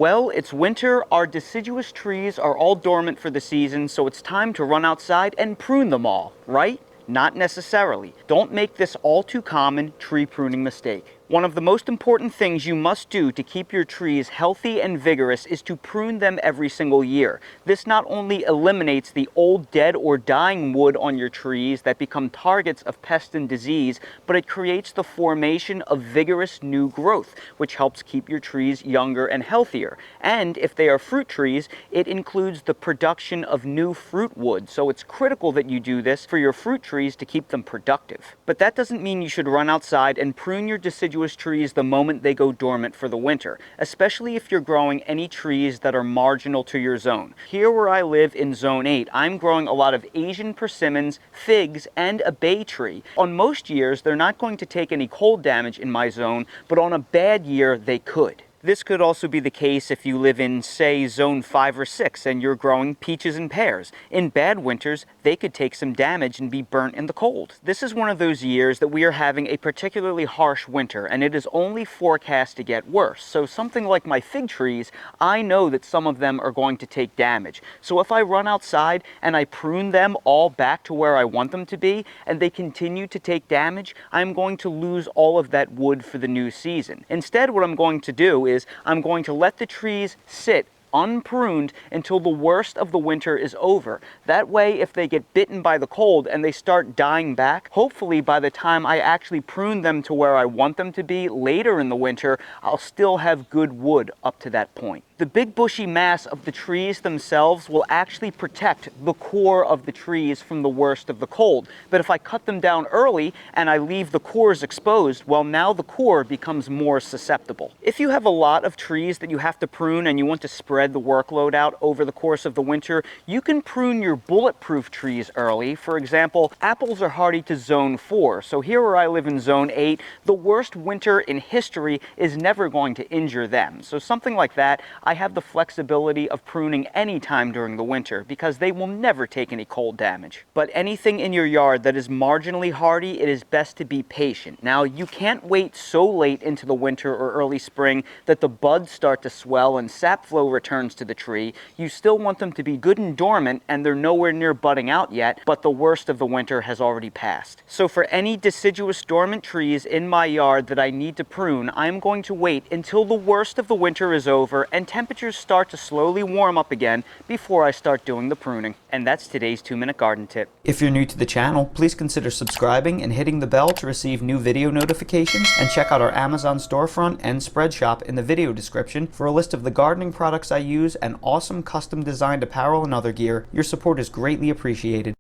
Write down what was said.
Well, it's winter, our deciduous trees are all dormant for the season, so it's time to run outside and prune them all, right? Not necessarily. Don't make this all too common tree pruning mistake. One of the most important things you must do to keep your trees healthy and vigorous is to prune them every single year. This not only eliminates the old, dead, or dying wood on your trees that become targets of pest and disease, but it creates the formation of vigorous new growth, which helps keep your trees younger and healthier. And if they are fruit trees, it includes the production of new fruit wood, so it's critical that you do this for your fruit trees to keep them productive. But that doesn't mean you should run outside and prune your deciduous trees the moment they go dormant for the winter, especially if you're growing any trees that are marginal to your zone. Here where I live in Zone 8, I'm growing a lot of Asian persimmons, figs, and a bay tree. On most years, they're not going to take any cold damage in my zone, but on a bad year, they could. This could also be the case if you live in, say, Zone 5 or 6 and you're growing peaches and pears. In bad winters, they could take some damage and be burnt in the cold. This is one of those years that we are having a particularly harsh winter, and it is only forecast to get worse. So something like my fig trees, I know that some of them are going to take damage. So if I run outside and I prune them all back to where I want them to be, and they continue to take damage, I'm going to lose all of that wood for the new season. Instead, what I'm going to do is I'm going to let the trees sit unpruned until the worst of the winter is over. That way, if they get bitten by the cold and they start dying back, hopefully by the time I actually prune them to where I want them to be later in the winter, I'll still have good wood up to that point. The big bushy mass of the trees themselves will actually protect the core of the trees from the worst of the cold. But if I cut them down early and I leave the cores exposed, well, now the core becomes more susceptible. If you have a lot of trees that you have to prune and you want to spread the workload out over the course of the winter, you can prune your bulletproof trees early. For example, apples are hardy to Zone 4. So here where I live in Zone 8, the worst winter in history is never going to injure them. So something like that, I have the flexibility of pruning any time during the winter because they will never take any cold damage. But anything in your yard that is marginally hardy, it is best to be patient. Now, you can't wait so late into the winter or early spring that the buds start to swell and sap flow returns to the tree. You still want them to be good and dormant, and they're nowhere near budding out yet, but the worst of the winter has already passed. So for any deciduous dormant trees in my yard that I need to prune, I'm going to wait until the worst of the winter is over and temperatures start to slowly warm up again before I start doing the pruning. And that's today's 2-minute garden tip. If you're new to the channel, please consider subscribing and hitting the bell to receive new video notifications, and check out our Amazon storefront and spread shop in the video description for a list of the gardening products I use and awesome custom designed apparel and other gear. Your support is greatly appreciated.